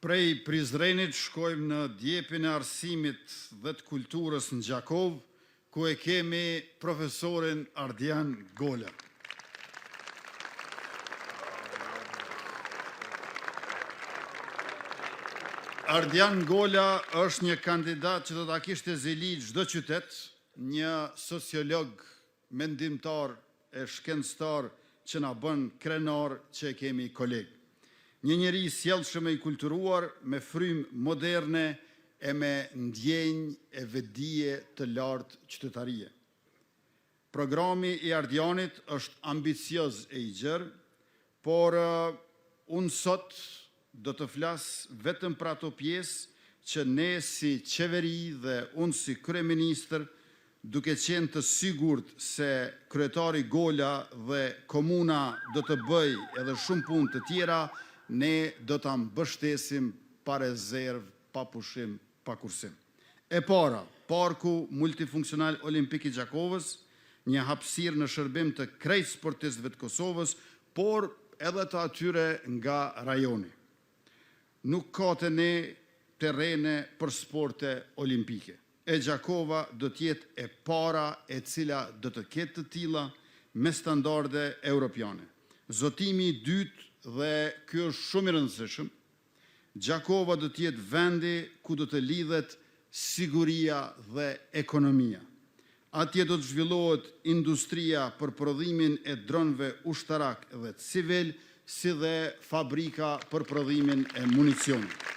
Prej Prizrenit shkojmë në djepin e arsimit dhe të kulturës në Gjakov, ku e kemi profesorin Ardian Gola. Ardian Gola është një kandidat që do ta kishte zili çdo qytet, një sociolog, mendimtar e shkencëtar që na bën krenar që e kemi koleg. Një njeri i sjellshëm e i kulturuar, me frymë moderne e me ndjenjë e vetdije të lartë qytetarie. Programi i Ardianit është ambicioz e i gjerë, por unë sot do të flas vetëm për ato pjesë që ne si qeveri dhe unë si kryeministër, duke qenë të sigurt se kryetari Gola dhe komuna do të bëj edhe shumë punë të tjera, ne do ta mbështesim pa rezervë, pa pushim, pa kursim. E para, Parku Multifunksional Olimpik i Gjakovës, një hapësirë në shërbim të krejt sportistëve të Kosovës, por edhe të atyre nga rajoni. Nuk ka të ne terrene për sporte olimpike. E Gjakova do t'jetë e para e cila do të ketë të tilla me standarde europiane. Zotimi i dytë, dhe kjo është shumë i rëndësishëm, Gjakova do t'jetë vendi ku do të lidhet siguria dhe ekonomia. Atje do të zhvillohet industria për prodhimin e dronëve ushtarak dhe civil, si dhe fabrika për prodhimin e municionit.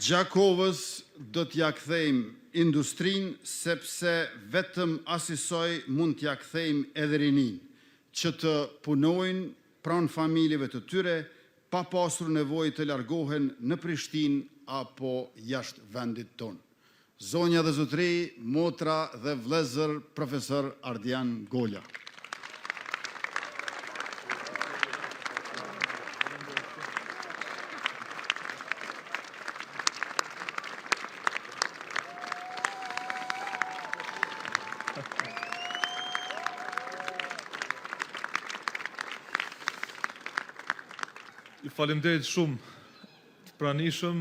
Gjakovës do t'ja kthejmë industrinë, sepse vetëm asisoj mund t'ja kthejmë edhe rinin, që të punojnë pranë familjeve të tyre, pa pasur nevojë të largohen në Prishtinë apo jashtë vendit tonë. Zonja dhe zotëri, motra dhe vëllezër, profesor Ardian Gola. Faleminderit shumë të pranishëm,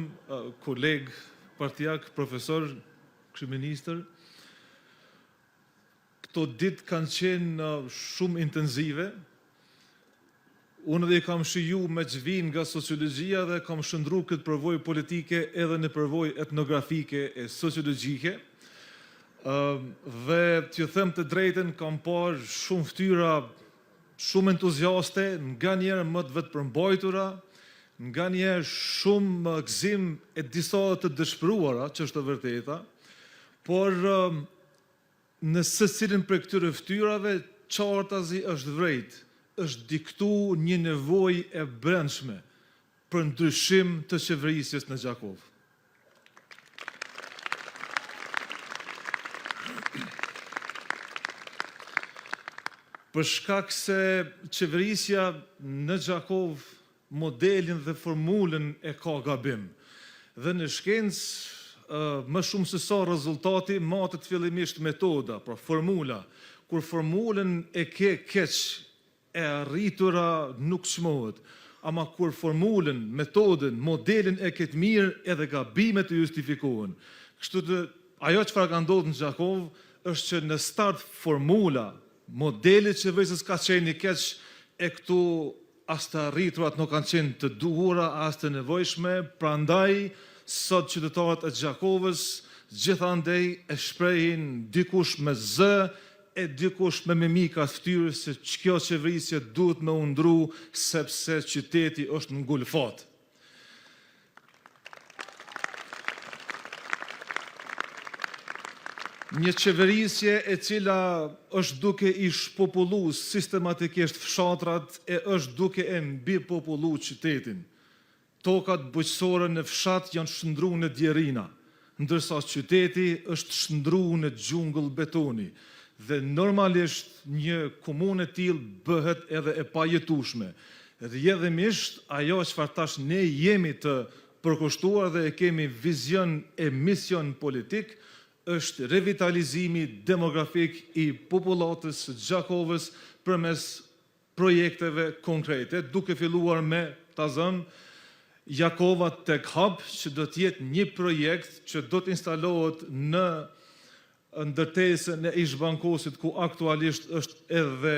koleg, partijak, profesor, kryeministër. Këto ditë kanë qenë shumë intenzive. Unë dhe i kam shiju me që vinë nga sociologjia dhe kam shëndru këtë përvojë politike edhe në përvojë etnografike e sociologjike. Dhe t'ju them të drejten, kam parë shumë fytyra shumë entuziaste, nga njerë më të vetë përmbajtura, nga njerë shumë gëzim e disa të dëshpëruara, që është të vërteta, por në secilin për këtyre ftyrave, qartazi është vrejt, është diktu një nevojë e brendshme për ndryshim të qeverisjes në Gjakovë. Për shkak se qeverisja në Gjakovë modelin dhe formulën e ka gabim. Dhe në shkencë, më shumë se sa rezultati, matet fillimisht metoda, pra formula. Kur formulën e ke keq, e arritura nuk çmohet. Ama kur formulën, metodën, modelin e ke të mirë, edhe gabimet e justifikohen. Kështu të ajo çfarë ka ndodhur në Gjakovë është që në start formula, modeli që qeverisës ka qenë i keq, e këtu as të arriturat nuk kanë qenë të duhura, as të nevojshme, prandaj sot qytetarët e Gjakovës gjithandej e shprehin dikush me zë e dikush me mimika ftyrës se kjo qeverisje duhet me u ndru sepse qyteti është ngulfat. Një qeverisje e cila është duke i shpopullu sistematikisht fshatrat e është duke e mbi popullu qytetin. Tokat bujqësore në fshat janë shëndru në djerina, ndërsa qyteti është shëndru në gjungull betoni. Dhe normalisht një komunë e tillë bëhet edhe e pajetueshme. Rrjedhimisht ajo çfarë tash ne jemi të përkushtuar dhe e kemi vizion e mision politik, është revitalizimi demografik i popullatës së Gjakovës përmes projekteve konkrete, duke filluar me ta zënë Jakova Tech Hub, që do të jetë një projekt që do të instalohet në ndërtesën e Ish-Bankosit, ku aktualisht është edhe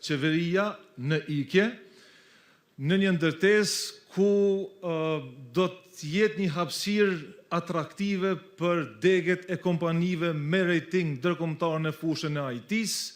qeveria në Ike, në një ndërtesë ku do të jetë një hapësirë atraktive për degët e kompanive me rating ndërkombëtar në fushën e IT-s,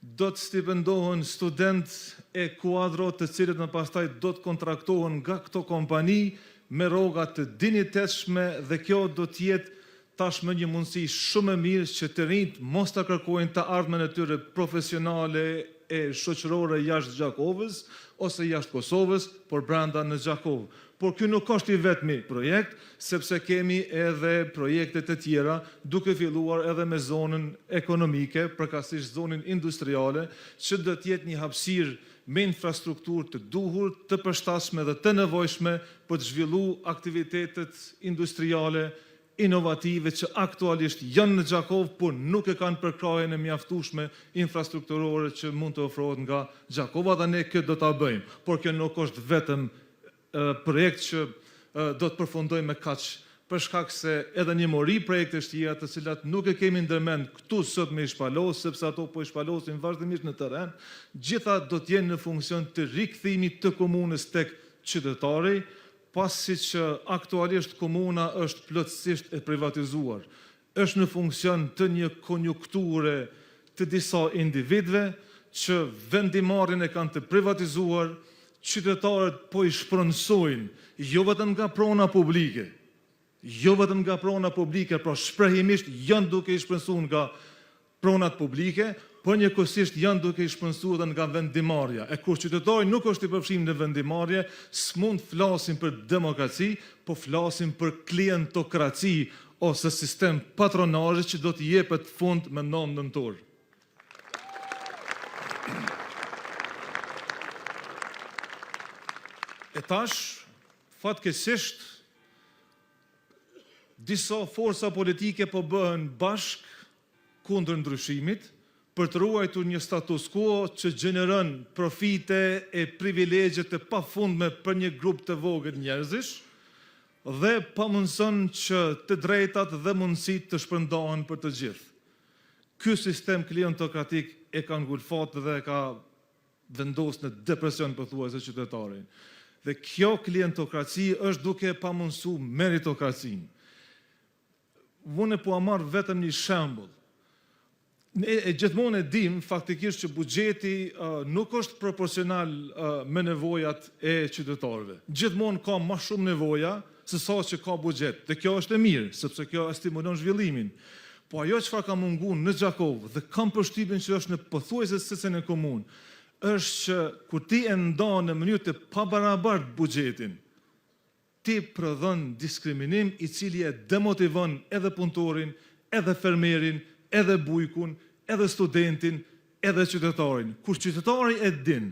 do të stipendohen student e kuadro të cilët në pastaj do të kontraktohen nga këto kompani me rroga të dinjitetshme, dhe kjo do të jetë tashmë një mundësi shumë e mirë që të rinjt mos ta kërkojnë të ardhmen e tyre profesionale e shoqërore jashtë Gjakovës ose jashtë Kosovës, por brenda në Gjakovë. Por ky nuk është i vetmi projekt, sepse kemi edhe projekte të tjera, duke filluar edhe me zonën ekonomike, përkatësisht zonën industriale, që do të jetë një hapësirë me infrastrukturë të duhur, të përshtatshme dhe të nevojshme për të zhvilluar aktivitetet industriale inovative që aktualisht janë në Gjakovë, por nuk e kanë përkrajen e mjaftueshme infrastrukturore që mund të ofrohet nga Gjakova, dhe ne këtë do ta bëjmë. Por kjo nuk është vetëm projekt që do të përfundojmë me kaq, për shkak se edhe një mori projekte tjera të cilat nuk e kemi ndërmend këtu sot me ishpalos, sepse ato po ishpalosin vazhdimisht në terren, gjitha do të jenë në funksion të rikthimit të komunës tek qytetari, pasi që aktualisht komuna është plotësisht e privatizuar. Është në funksion të një konjunkture të disa individëve që vendimarrjen e kanë të privatizuar, qytetarët po i shprënsojnë, jo vetëm nga prona publike, pra shprehimisht janë duke i shpërnsuar nga pronat publike, por njëkohësisht janë duke i shpërnsuar edhe nga vendimarrja. E kur qytetari nuk është i përfshirë në vendimarrje, s'mund flasim për demokraci, po flasim për klientokraci ose sistem patronazhi që do të jepet fund me 9 nëntor. E tash, fatkeqësisht, disa forca politike po bëhen bashk kundër ndryshimit për të ruajtur një status quo që gjeneron profite e privilegje të pafundme për një grup të vogël njerëzish dhe pamundson që të drejtat dhe mundësitë të shpërndahen për të gjithë. Ky sistem klientokratik e ka ngulfat dhe e ka vendosur në depresion pothuajse qytetarin. Dhe kjo klientokraci është duke pamundsuar meritokracinë. Unë po marr vetëm një shembull. Ne gjithmonë e dim faktikisht që buxheti nuk është proporcional me nevojat e qytetarëve. Gjithmonë ka më shumë nevoja se sa që ka buxhet. Dhe kjo është e mirë, sepse kjo stimulon zhvillimin. Po ajo çfarë ka munguar në Gjakovë dhe kam përshtypjen që është në pothuajse secilën e komunë, është që kur ti e ndan në mënyrë të pabarabartë buxhetin, ti prodhon diskriminim i cili e demotivon edhe punëtorin, edhe fermerin, edhe bujkun, edhe studentin, edhe qytetarin. Kur qytetari e din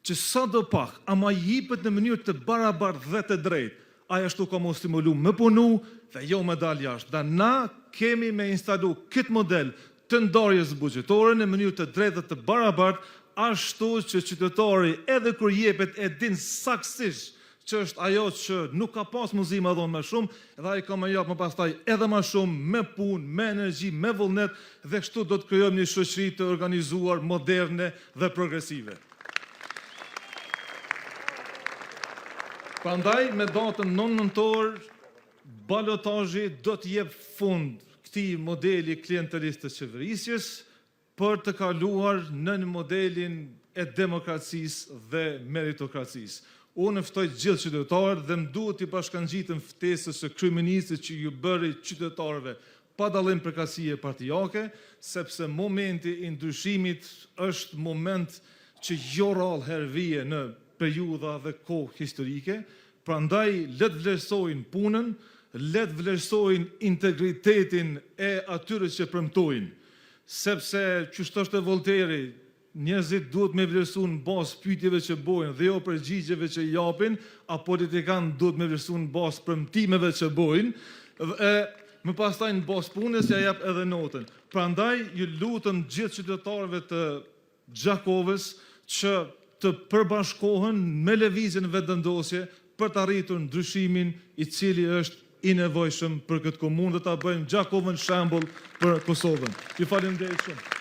që sadopak ama jipet në mënyrë të barabartë dhe të drejtë, ai ashtu ka më stimulu me punu dhe jo me dal jashtë. Dhe na kemi me instalu këtë model të ndarjes buxhetore në mënyrë të drejtë dhe të barabartë, ashtu që qytetari edhe kur jepet e din saktësisht që është ajo që nuk ka pas mundësi më dhon më shumë, dhe ai ka më jap më pastaj edhe më shumë me punë, me energji, me vullnet, dhe kështu do të krijojmë një shoqëri të organizuar, moderne dhe progresive. Prandaj me datën 9 nëntor, balotazhi do të jep fund këtij modeli klientelist të qeverisjes për të kaluar në modelin e demokracisë dhe meritokracisë. Unë ftoj gjithë qytetarët dhe më duhet i bashkangjitëm ftesës së kryeministit që ju bëri qytetarëve pa dallim përkatësie partijake, sepse momenti i ndryshimit është moment që jo rrallë herë vije në periudha dhe kohë historike, prandaj le të vlerësojnë punën, le të vlerësojnë integritetin e atyre që premtojnë, sepse çështë është Volteri, njerëzit duhet me vlerësu në bazë pyetjeve që bojnë dhe jo përgjigjeve që japin, a politikanë duhet me vlerësu në bazë premtimeve që bojnë. më pastaj në bos punës ja jap edhe notën. Prandaj ju lutem gjithë qytetarëve të Gjakovës që të përbashkohen me lëvizjen vetëvendosje për të arritur ndryshimin i cili është i nevojshëm për këtë komunë dhe ta bëjmë Gjakovën shembull për Kosovën. Ju falenderoj shumë.